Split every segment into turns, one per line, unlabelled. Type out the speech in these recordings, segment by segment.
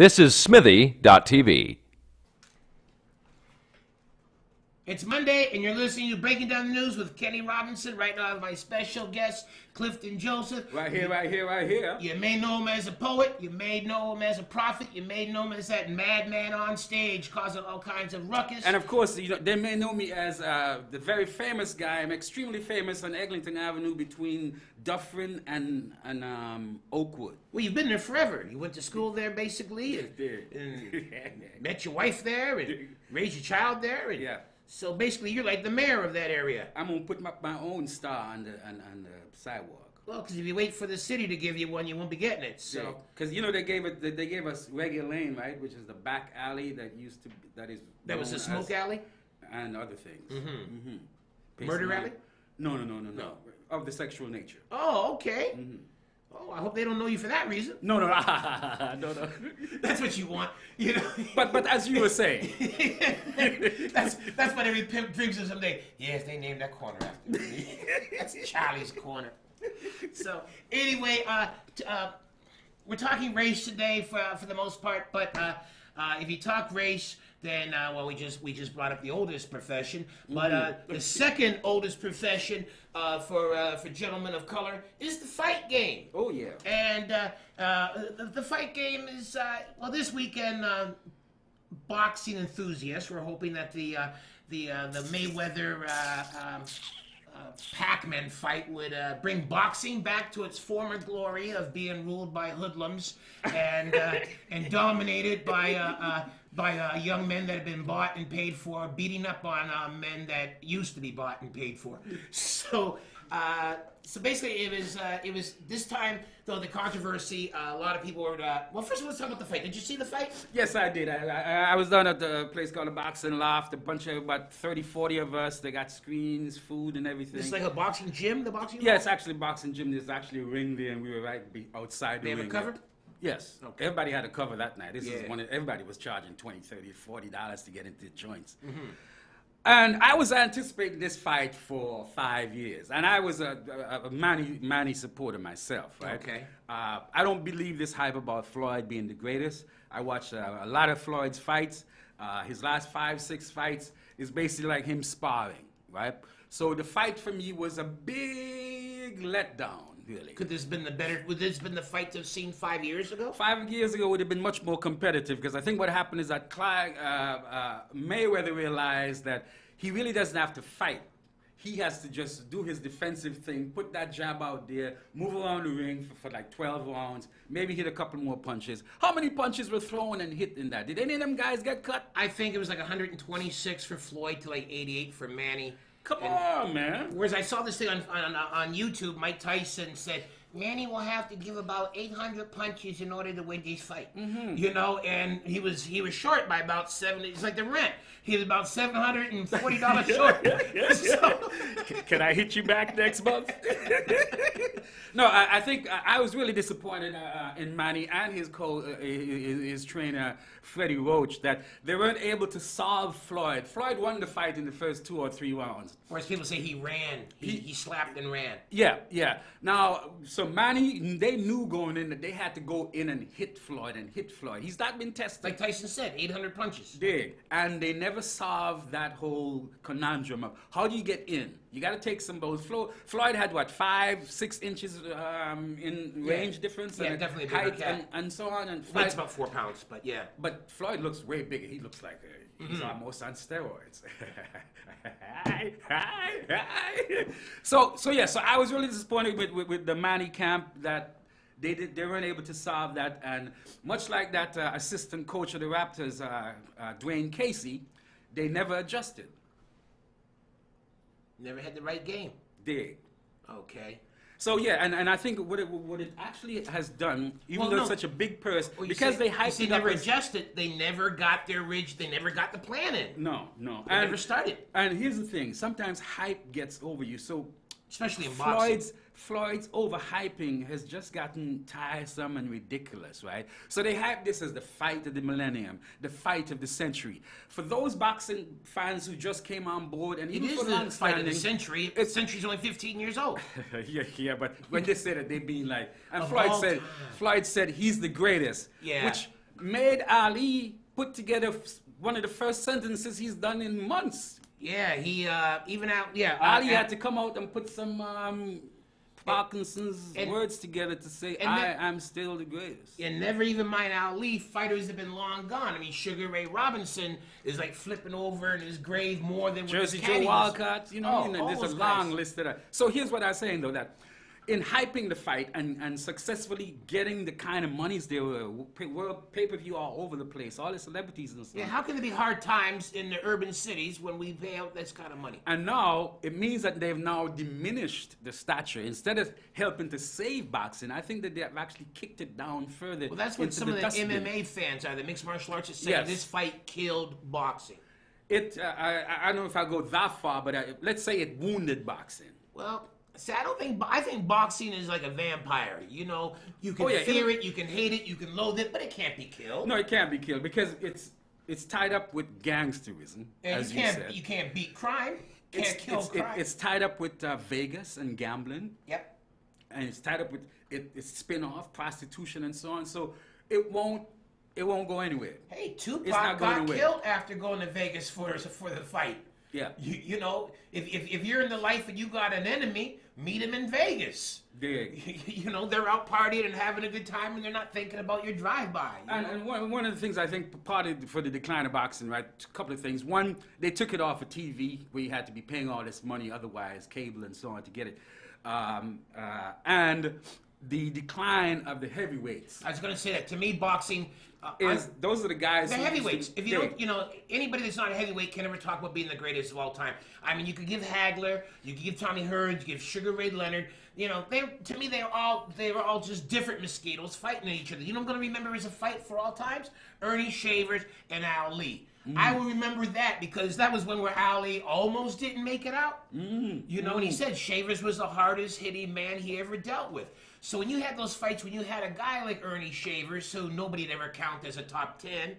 This is Smithy.tv.
It's Monday, and you're listening to Breaking Down the News with Kenny Robinson. Right now, I have my special guest, Clifton Joseph.
Right here.
You may know him as a poet. You may know him as a prophet. You may know him as that madman on stage causing all kinds of ruckus.
And of course, they may know me as the very famous guy. I'm extremely famous on Eglinton Avenue between Dufferin and Oakwood.
Well, you've been there forever. You went to school there, basically, and met your wife there, and raised your child there. And
yeah.
So basically, you're like the mayor of that area.
I'm gonna put my own star on the sidewalk.
Well, because if you wait for the city to give you one, you won't be getting it. So,
because they gave us Reggae Lane, right, which is the back alley that used to that
was the smoke alley
and other things.
Murder alley?
No. Of the sexual nature.
Oh, okay. Oh, I hope they don't know you for that reason.
No.
That's what you want, you know.
But as you were saying,
that's what every pimp dreams of someday. Yes, they named that corner after me. That's Charlie's Corner. So anyway, we're talking race today for the most part. But if you talk race, then well, we just brought up the oldest profession. But the second oldest profession for gentlemen of color is the fight game.
Oh yeah.
And the fight game is well, this weekend. Boxing enthusiasts were hoping that the Mayweather Pac-Man fight would bring boxing back to its former glory of being ruled by hoodlums and dominated by young men that have been bought and paid for, beating up on men that used to be bought and paid for. So basically, it was this time though the controversy. A lot of people were. Well, first of all, let's talk about the fight. Did you see the fight?
Yes, I did. I was down at the place called the Boxing Loft. A bunch of about 30, 40 of us. They got screens, food, and everything.
It's like a boxing gym. The boxing.
Yeah, it's actually a boxing gym. There's actually a ring there, and we were right outside the ring.
They have it covered?
Yes.
Okay.
Everybody had a cover that night. This is
Yeah.
everybody was charging $20, $30, $40 to get into the joints. And I was anticipating this fight for 5 years. And I was a Manny supporter myself, right?
Okay.
I don't believe this hype about Floyd being the greatest. I watched a lot of Floyd's fights. His last 5, 6 fights is basically like him sparring, right? So the fight for me was a big letdown. Really.
Would this been the fight to have seen 5 years ago?
5 years ago would have been much more competitive because I think what happened is that Mayweather realized that he really doesn't have to fight. He has to just do his defensive thing, put that jab out there, move around the ring for like 12 rounds, maybe hit a couple more punches. How many punches were thrown and hit in that? Did any of them guys get cut?
I think it was like 126 for Floyd to like 88 for Manny.
Come on, man.
Whereas I saw this thing on YouTube, Mike Tyson said, Manny will have to give about 800 punches in order to win this fight. You know, and he was short by about 70. It's like the rent. He was about $740 short. So,
can I hit you back next month? No, I think I was really disappointed in Manny and his trainer, Freddie Roach, that they weren't able to solve Floyd. Floyd won the fight in the first 2 or 3 rounds.
Whereas people say he ran. He slapped and ran.
Yeah. Now, so Manny, they knew going in that they had to go in and hit Floyd. He's not been tested.
Like Tyson said, 800 punches.
And they never solved that whole conundrum of how do you get in? You got to take some blows. Floyd had what, 5, 6 inches in range difference?
Yeah,
and
definitely
height and so on. And
Floyd's about 4 pounds, but yeah.
But Floyd looks way bigger. He looks like he's almost on steroids. So I was really disappointed with the Manny camp that they weren't able to solve that, and much like that assistant coach of the Raptors, Dwayne Casey, they never adjusted.
Never had the right game.
Did.
Okay.
So yeah, and I think what it actually has done, even though it's such a big purse, because they hyped it up.
Never adjusted. They never got their ridge. They never got the plan in.
No.
They never started.
And here's the thing: sometimes hype gets over you. So
especially in boxing.
Floyd's overhyping has just gotten tiresome and ridiculous, right? So they hype this as the fight of the millennium, the fight of the century. For those boxing fans who just came on board, and even for
the fight of the century. The century's only 15 years old.
yeah, but when they said it, they mean like, and Floyd said he's the greatest.
Yeah.
Which made Ali put together one of the first sentences he's done in months.
Yeah, he even out. Yeah,
Ali had to come out and put some Parkinson's words together to say, I am still the greatest.
And never even mind Ali, fighters have been long gone. I mean, Sugar Ray Robinson is like flipping over in his grave more than
Jersey
when
Joe Wildcat, you know, there's a long
guys.
list of that. So here's what I'm saying, though, that in hyping the fight and successfully getting the kind of monies there were, world pay-per-view all over the place, all the celebrities and stuff.
Yeah, how can there be hard times in the urban cities when we pay out this kind of money?
And now, it means that they've now diminished the stature. Instead of helping to save boxing, I think that they've actually kicked it down further.
Well, that's what
into
some of the
dustbin.
MMA fans are. The mixed martial arts are saying
Yes.
this fight killed boxing.
I don't know if I go that far, but let's say it wounded boxing.
Well, see, I think boxing is like a vampire. You know, you can
Oh, yeah,
fear it, you can hate it, you can loathe it, but it can't be killed.
No, it can't be killed because it's tied up with gangsterism,
and
as you said.
you can't beat crime. Can't kill crime.
It's tied up with Vegas and gambling.
Yep.
And it's tied up with its spin-off, prostitution, and so on. So it won't go anywhere.
Hey,
It's
Tupac
not going
got
away.
killed after going to Vegas for the fight.
Yeah.
You know, if you're in the life and you got an enemy, meet him in Vegas.
Yeah.
You know, they're out partying and having a good time, and they're not thinking about your drive-by.
And one of the things I think part of for the decline of boxing, right? A couple of things. One, they took it off of TV where you had to be paying all this money, otherwise cable and so on to get it, and the decline of the heavyweights.
I was going to say that. To me, boxing
Those are the guys.
the
who
heavyweights.
used to
If you
dig.
don't, you know, anybody that's not a heavyweight can never talk about being the greatest of all time. I mean, you could give Hagler, you could give Tommy Hearns, you give Sugar Ray Leonard. You know, to me, they were all just different mosquitoes fighting each other. You know, what I'm going to remember as a fight for all times: Ernie Shavers and Ali. I will remember that because that was when where Ali almost didn't make it out. You know, and he said Shavers was the hardest hitting man he ever dealt with. So when you had those fights, when you had a guy like Ernie Shavers, who nobody'd ever count as a top 10,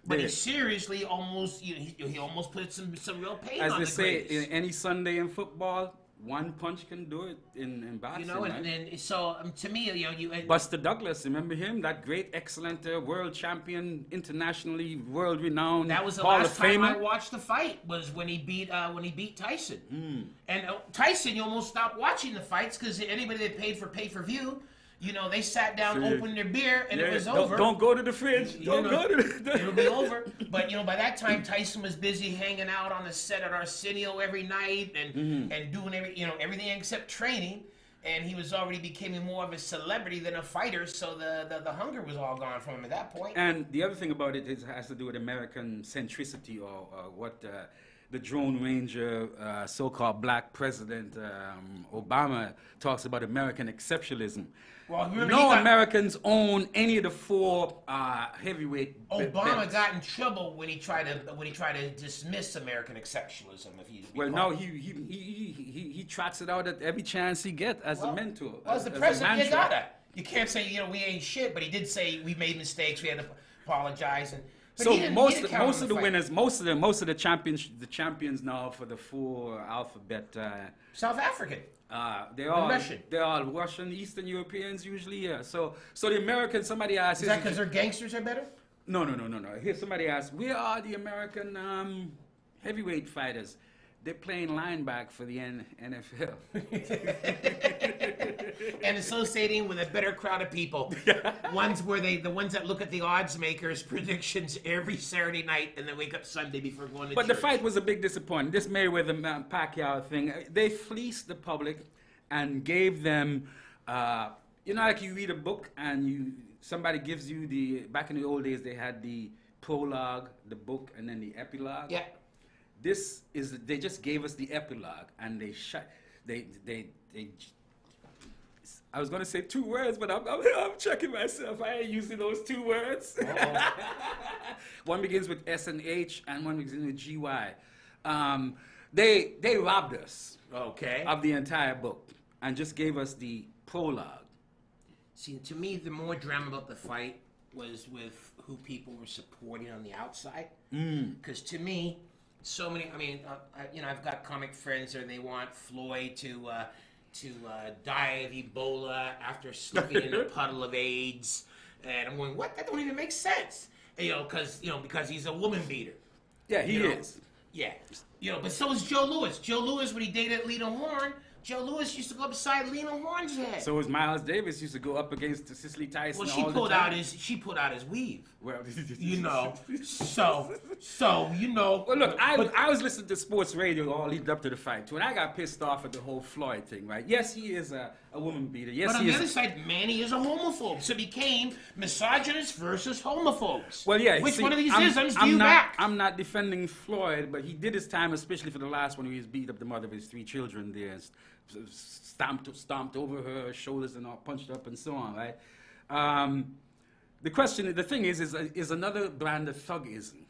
but he seriously almost, he almost put some real pain
As
on
they
the
say,
greats.
any Sunday in football, one punch can do it in boxing.
You know,
right?
and so to me, you know,
Buster Douglas, remember him? That great, excellent world champion, internationally world-renowned
that was the
Hall
last
of
time I
Famer.
watched the fight was when he beat Tyson. And Tyson, you almost stopped watching the fights because anybody that paid for pay-per-view, you know, they sat down, opened their beer, and it was over.
Don't go to the fridge. Don't go to the...
It'll be over. But, you know, by that time, Tyson was busy hanging out on the set at Arsenio every night and doing everything except training. And he was already becoming more of a celebrity than a fighter, so the hunger was all gone from him at that point.
And the other thing about it has to do with American centricity or what the Drone Ranger, so-called black president Obama talks about American exceptionalism.
Well, remember
No Americans own any of the four heavyweight
Obama
belts.
got in trouble when he tried to dismiss American exceptionalism. If you
Well, now he trots it out at every chance he gets as a mentor.
Well, as the
a
president, you
mantra.
gotta. You can't say, you know, we ain't shit, but he did say we made mistakes. We had to apologize. But
So
he didn't
most
count
of
on
the
fight.
winners, most of the champions now for the four alphabet.
South African.
They're all
Russian.
They're all Russian, Eastern Europeans usually. Yeah. So the Americans. Somebody asked.
Is that because their gangsters are better?
No. Here somebody asked. Where are the American heavyweight fighters? They're playing linebacker for the NFL.
And associating with a better crowd of people. The ones that look at the odds makers' predictions every Saturday night and then wake up Sunday before going to
But
church.
the fight was a big disappointment. This Mayweather Pacquiao thing, they fleeced the public and gave them, you know, like you read a book and somebody gives you back in the old days they had the prologue, the book, and then the epilogue.
Yeah.
They just gave us the epilogue and I was going to say 2 words, but I'm checking myself. I ain't using those 2 words. One begins with S and H, and one begins with GY. They robbed us of the entire book and just gave us the prologue.
See, to me, the more drama about the fight was with who people were supporting on the outside. Because to me, so many. I mean, you know, I've got comic friends, and they want Floyd to die of Ebola after slipping in a puddle of AIDS. And I'm going, what? That don't even make sense. And, because he's a woman beater.
Yeah, he is.
Yeah. But so is Joe Louis. Joe Louis, when he dated Lena Horne, Joe Louis used to go beside Lena Horne's head.
So was Miles Davis used to go up against Cicely Tyson.
Well,
she pulled out
his weave.
Well,
so.
Well, look, I was listening to sports radio all leading up to the fight too, and I got pissed off at the whole Floyd thing, right? Yes, he is a woman beater. Yes,
but on
he
the
is.
other side, Manny is a homophobe. So it became misogynists versus homophobes.
Well, yeah.
Which
see,
one of these
I'm-
isms do
I'm
you
not,
back?
I'm not defending Floyd, but he did his time, especially for the last one, where he beat up the mother of his 3 children there, stomped over her shoulders and all punched up and so on, right? The thing is another brand of thugism,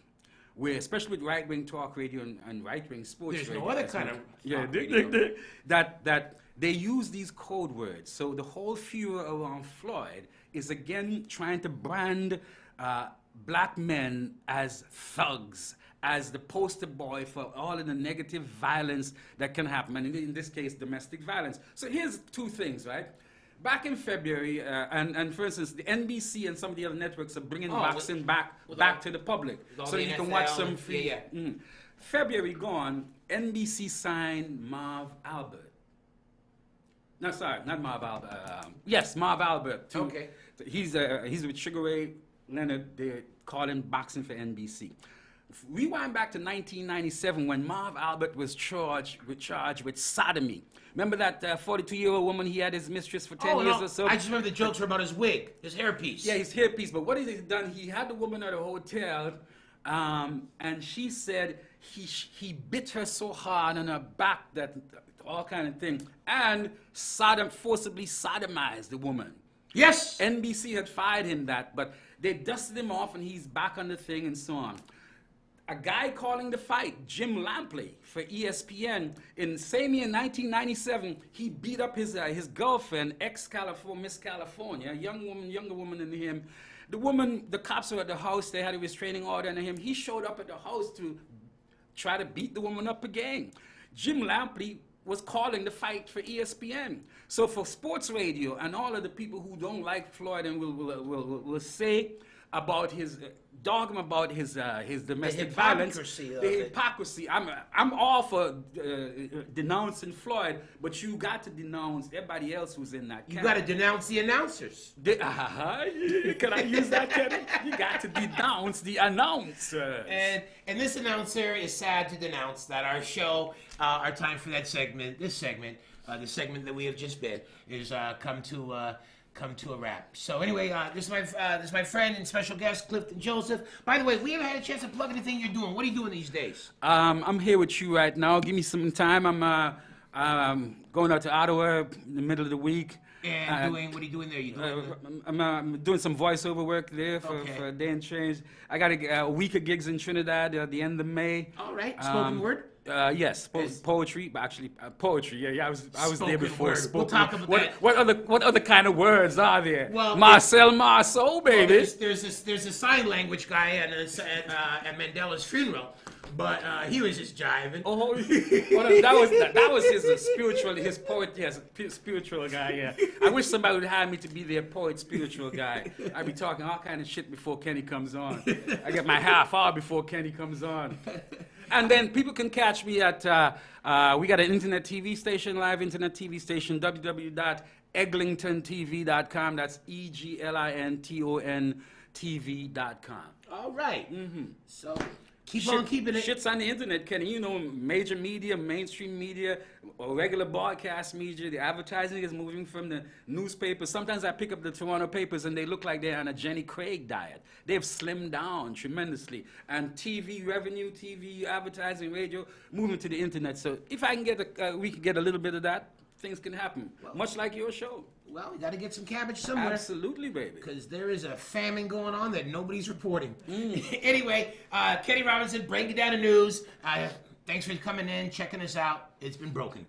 where especially with right-wing talk radio and right-wing sports
There's
radio,
no other kind of
yeah,
talk radio.
that they use these code words. So the whole furor around Floyd is again trying to brand black men as thugs, as the poster boy for all of the negative violence that can happen, and in this case, domestic violence. So here's 2 things, right? Back in February, and for instance, the NBC and some of the other networks are bringing boxing back to the public, so
the
you can
NFL
watch some
and-
free.
yeah.
February gone, NBC signed Marv Albert. No, sorry, not Marv Albert. Yes, Marv Albert. Too.
Okay.
He's with Sugar Ray Leonard. They call him boxing for NBC. Rewind back to 1997 when Marv Albert was charged with sodomy. Remember that 42-year-old woman he had his mistress for 10 years or so?
I just remember the jokes were about his wig, his hairpiece.
Yeah, his hairpiece. But what he done, he had the woman at a hotel, and she said he bit her so hard on her back that all kind of thing, and forcibly sodomized the woman.
Yes!
NBC had fired him but they dusted him off and he's back on the thing and so on. A guy calling the fight, Jim Lampley for ESPN, in same year 1997, he beat up his girlfriend, Miss California, younger woman than him. The cops were at the house, they had a restraining order on him. He showed up at the house to try to beat the woman up again. Jim Lampley was calling the fight for ESPN. So for sports radio and all of the people who don't like Floyd and will say about his dog him about his domestic violence, the hypocrisy. I'm all for denouncing Floyd, but you got to denounce everybody else who's in that camp.
You got to denounce the announcers.
Can I use that, Kenny? You got to denounce the announcers.
And this announcer is sad to denounce that our show, our time for that segment, the segment that we have just been, is come to a wrap. So anyway, this is my friend and special guest, Clifton Joseph. By the way, we haven't had a chance to plug anything you're doing. What are you doing these days?
I'm here with you right now. Give me some time. I'm going out to Ottawa in the middle of the week.
And what are you doing there? You doing?
I'm doing some voiceover work there for a day and change. I got a week of gigs in Trinidad at the end of May.
All right, spoken word.
Yes, poetry, but actually poetry. Yeah, I was there before.
Word. We'll talk about that.
What other kind of words are there?
Well,
Marcel Marceau, baby.
Well, there's a sign language guy at Mandela's funeral, but he was just jiving.
Oh, that was his spiritual guy. Yeah, I wish somebody would hire me to be their poet, spiritual guy. I'd be talking all kind of shit before Kenny comes on. I get my half hour before Kenny comes on. And then people can catch me at, we got an internet TV station, live internet TV station, www.eglintontv.com. That's EGLINTON TV.com.
All right. Mm-hmm. So keep on keeping it.
Shit's on the internet, Kenny. You know, major media, mainstream media, or regular broadcast media, the advertising is moving from the newspapers. Sometimes I pick up the Toronto papers and they look like they're on a Jenny Craig diet. They've slimmed down tremendously. And TV revenue, TV advertising, radio, moving to the internet. So if I can we can get a little bit of that, things can happen. Well, much like your show.
Well, we got to get some cabbage somewhere.
Absolutely, baby.
Because there is a famine going on that nobody's reporting. Anyway, Kenny Robinson, breaking down the news. Thanks for coming in, checking us out. It's been broken.